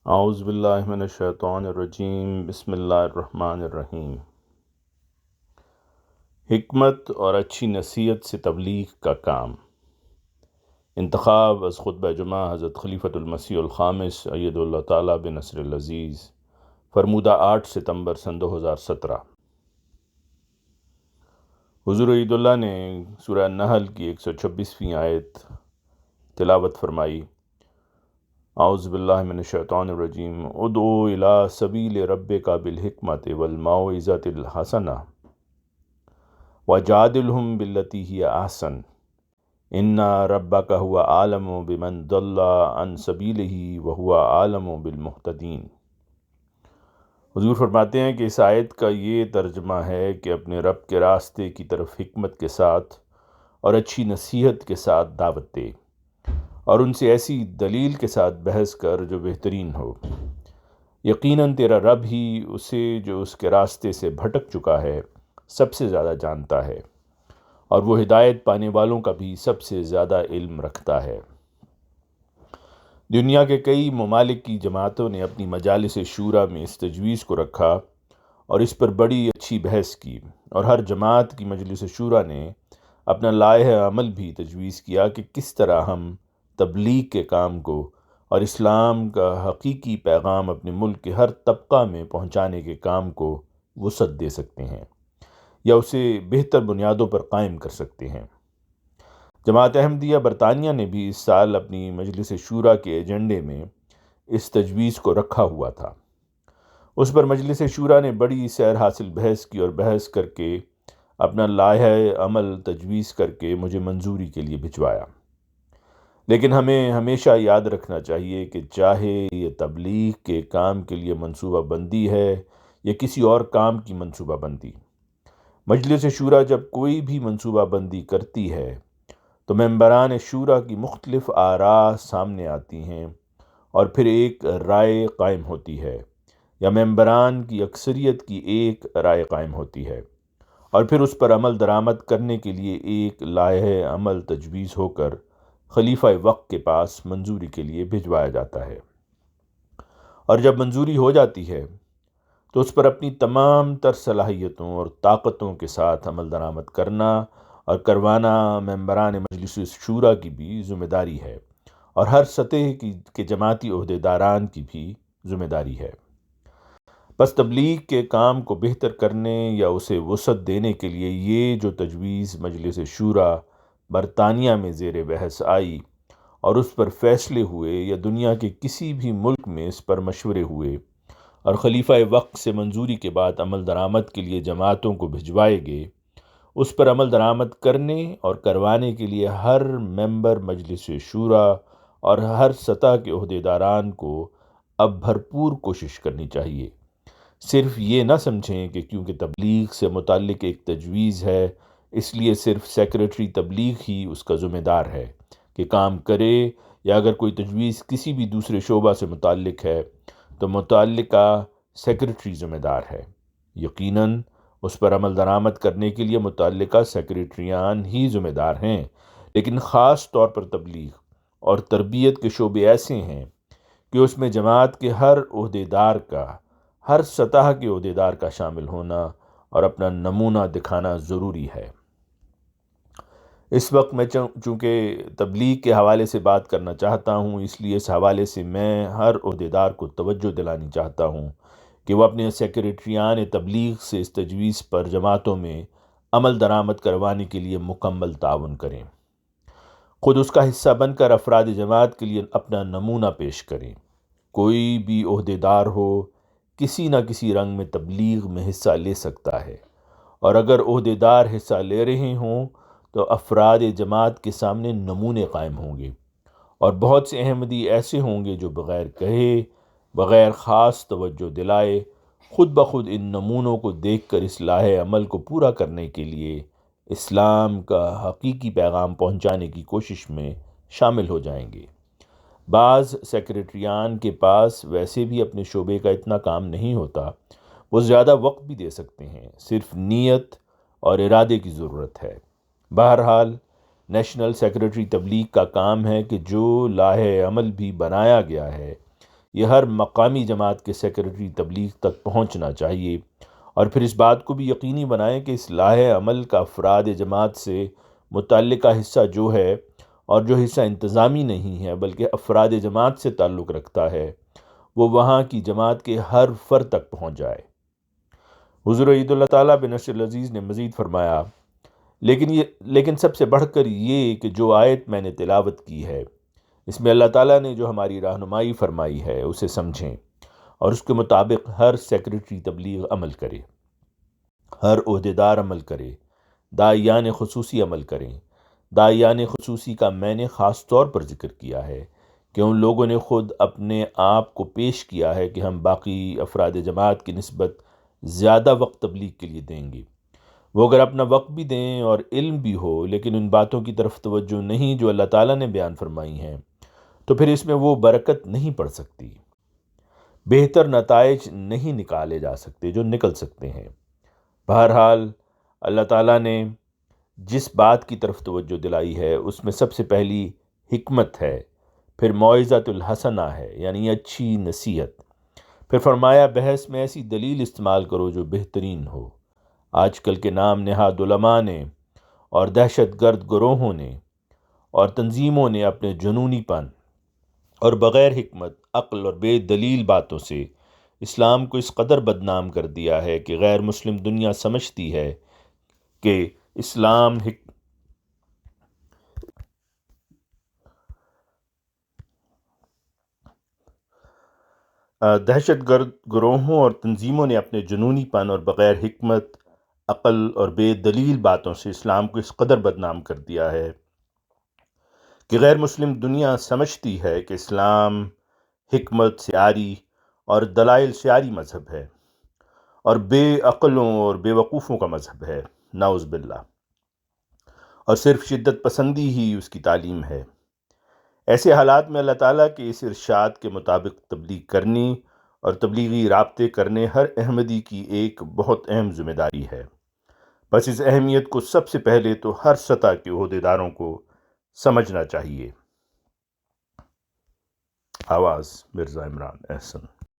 اعوذ باللہ من الشیطان الرجیم، بسم اللہ الرحمن الرحیم۔ حکمت اور اچھی نصیحت سے تبلیغ کا کام۔ انتخاب از خطبہ جمعہ حضرت خلیفۃ المسیح الخامس اید اللہ تعالیٰ بنصر العزیز، فرمودہ 8 ستمبر سن 2017۔ حضور عید اللہ نے سورہ نحل کی 126ویں آیت تلاوت فرمائی۔ اعوذ باللہ من الشیطان الرجیم، ادعو الی سبیل ربک بالحکمت والموعظۃ الحسنہ وجادلہم باللتی ہی احسن ان ربک هو اعلم بمن ضل عن سبیلہ وہو اعلم بالمہتدین۔ حضور فرماتے ہیں کہ اس آیت کا یہ ترجمہ ہے کہ اپنے رب کے راستے کی طرف حکمت کے ساتھ اور اچھی نصیحت کے ساتھ دعوت دے، اور ان سے ایسی دلیل کے ساتھ بحث کر جو بہترین ہو۔ یقیناً تیرا رب ہی اسے جو اس کے راستے سے بھٹک چکا ہے سب سے زیادہ جانتا ہے، اور وہ ہدایت پانے والوں کا بھی سب سے زیادہ علم رکھتا ہے۔ دنیا کے کئی ممالک کی جماعتوں نے اپنی مجالس شورا میں اس تجویز کو رکھا اور اس پر بڑی اچھی بحث کی، اور ہر جماعت کی مجلس شورا نے اپنا لائحہ عمل بھی تجویز کیا کہ کس طرح ہم تبلیغ کے کام کو اور اسلام کا حقیقی پیغام اپنے ملک کے ہر طبقہ میں پہنچانے کے کام کو وسعت دے سکتے ہیں یا اسے بہتر بنیادوں پر قائم کر سکتے ہیں۔ جماعت احمدیہ برطانیہ نے بھی اس سال اپنی مجلس شورا کے ایجنڈے میں اس تجویز کو رکھا ہوا تھا۔ اس پر مجلس شورا نے بڑی سیر حاصل بحث کی اور بحث کر کے اپنا لائحہ عمل تجویز کر کے مجھے منظوری کے لیے بھجوایا۔ لیکن ہمیں ہمیشہ یاد رکھنا چاہیے کہ چاہے یہ تبلیغ کے کام کے لیے منصوبہ بندی ہے یا کسی اور کام کی منصوبہ بندی، مجلس شورا جب کوئی بھی منصوبہ بندی کرتی ہے تو ممبران شورا کی مختلف آراء سامنے آتی ہیں اور پھر ایک رائے قائم ہوتی ہے، یا ممبران کی اکثریت کی ایک رائے قائم ہوتی ہے، اور پھر اس پر عمل درآمد کرنے کے لیے ایک لائحہ عمل تجویز ہو کر خلیفہ وقت کے پاس منظوری کے لیے بھجوایا جاتا ہے، اور جب منظوری ہو جاتی ہے تو اس پر اپنی تمام تر صلاحیتوں اور طاقتوں کے ساتھ عمل درآمد کرنا اور کروانا ممبران مجلس شورا کی بھی ذمہ داری ہے، اور ہر سطح کے جماعتی عہدیداران کی بھی ذمہ داری ہے۔ بس تبلیغ کے کام کو بہتر کرنے یا اسے وسعت دینے کے لیے یہ جو تجویز مجلس شورا برطانیہ میں زیر بحث آئی اور اس پر فیصلے ہوئے، یا دنیا کے کسی بھی ملک میں اس پر مشورے ہوئے اور خلیفہ وقت سے منظوری کے بعد عمل درآمد کے لیے جماعتوں کو بھجوائے گئے، اس پر عمل درآمد کرنے اور کروانے کے لیے ہر ممبر مجلس شورا اور ہر سطح کے عہدیداران کو اب بھرپور کوشش کرنی چاہیے۔ صرف یہ نہ سمجھیں کہ کیونکہ تبلیغ سے متعلق ایک تجویز ہے اس لیے صرف سیکریٹری تبلیغ ہی اس کا ذمہ دار ہے کہ کام کرے، یا اگر کوئی تجویز کسی بھی دوسرے شعبہ سے متعلق ہے تو متعلقہ سیکریٹری ذمہ دار ہے۔ یقیناً اس پر عمل درآمد کرنے کے لیے متعلقہ سیکریٹریان ہی ذمہ دار ہیں، لیکن خاص طور پر تبلیغ اور تربیت کے شعبے ایسے ہیں کہ اس میں جماعت کے ہر عہدیدار کا، ہر سطح کے عہدیدار کا شامل ہونا اور اپنا نمونہ دکھانا ضروری ہے۔ اس وقت میں چونکہ تبلیغ کے حوالے سے بات کرنا چاہتا ہوں، اس لیے اس حوالے سے میں ہر عہدیدار کو توجہ دلانی چاہتا ہوں کہ وہ اپنے سیکریٹریان تبلیغ سے اس تجویز پر جماعتوں میں عمل درآمد کروانے کے لیے مکمل تعاون کریں، خود اس کا حصہ بن کر افراد جماعت کے لیے اپنا نمونہ پیش کریں۔ کوئی بھی عہدیدار ہو کسی نہ کسی رنگ میں تبلیغ میں حصہ لے سکتا ہے، اور اگر عہدیدار حصہ لے رہے ہوں تو افراد جماعت کے سامنے نمونے قائم ہوں گے، اور بہت سے احمدی ایسے ہوں گے جو بغیر کہے، بغیر خاص توجہ دلائے، خود بخود ان نمونوں کو دیکھ کر اس لائحہ عمل کو پورا کرنے کے لیے اسلام کا حقیقی پیغام پہنچانے کی کوشش میں شامل ہو جائیں گے۔ بعض سیکریٹریان کے پاس ویسے بھی اپنے شعبے کا اتنا کام نہیں ہوتا، وہ زیادہ وقت بھی دے سکتے ہیں، صرف نیت اور ارادے کی ضرورت ہے۔ بہرحال نیشنل سیکریٹری تبلیغ کا کام ہے کہ جو لائحہ عمل بھی بنایا گیا ہے یہ ہر مقامی جماعت کے سیکرٹری تبلیغ تک پہنچنا چاہیے، اور پھر اس بات کو بھی یقینی بنائیں کہ اس لائحہ عمل کا افراد جماعت سے متعلقہ حصہ جو ہے، اور جو حصہ انتظامی نہیں ہے بلکہ افراد جماعت سے تعلق رکھتا ہے، وہ وہاں کی جماعت کے ہر فرد تک پہنچ جائے۔ حضور عید اللہ تعالیٰ بن نصر العزیز نے مزید فرمایا، لیکن سب سے بڑھ کر یہ کہ جو آیت میں نے تلاوت کی ہے، اس میں اللہ تعالیٰ نے جو ہماری رہنمائی فرمائی ہے اسے سمجھیں، اور اس کے مطابق ہر سیکرٹری تبلیغ عمل کرے، ہر عہدیدار عمل کرے، داعیان خصوصی عمل کریں۔ داعیان خصوصی کا میں نے خاص طور پر ذکر کیا ہے کہ ان لوگوں نے خود اپنے آپ کو پیش کیا ہے کہ ہم باقی افراد جماعت کی نسبت زیادہ وقت تبلیغ کے لیے دیں گے۔ وہ اگر اپنا وقت بھی دیں اور علم بھی ہو، لیکن ان باتوں کی طرف توجہ نہیں جو اللہ تعالیٰ نے بیان فرمائی ہیں، تو پھر اس میں وہ برکت نہیں پڑ سکتی، بہتر نتائج نہیں نکالے جا سکتے جو نکل سکتے ہیں۔ بہرحال اللہ تعالیٰ نے جس بات کی طرف توجہ دلائی ہے اس میں سب سے پہلی حکمت ہے، پھر موعظۃ الحسنہ ہے یعنی اچھی نصیحت، پھر فرمایا بحث میں ایسی دلیل استعمال کرو جو بہترین ہو۔ آج کل کے نام نہاد علماء نے اور دہشت گرد گروہوں نے اور تنظیموں نے اپنے جنونی پن اور بغیر حکمت، عقل اور بے دلیل باتوں سے اسلام کو اس قدر بدنام کر دیا ہے کہ غیر مسلم دنیا سمجھتی ہے کہ اسلام دہشت گرد گروہوں اور تنظیموں نے اپنے جنونی پن اور بغیر حکمت، عقل اور بے دلیل باتوں سے اسلام کو اس قدر بدنام کر دیا ہے کہ غیر مسلم دنیا سمجھتی ہے کہ اسلام حکمت سے عاری اور دلائل سے عاری مذہب ہے، اور بے عقلوں اور بے وقوفوں کا مذہب ہے، نعوذ باللہ، اور صرف شدت پسندی ہی اس کی تعلیم ہے۔ ایسے حالات میں اللہ تعالیٰ کے اس ارشاد کے مطابق تبلیغ کرنی اور تبلیغی رابطے کرنے ہر احمدی کی ایک بہت اہم ذمہ داری ہے۔ بس اس اہمیت کو سب سے پہلے تو ہر سطح کے عہدیداروں کو سمجھنا چاہیے۔ آواز مرزا عمران احسن۔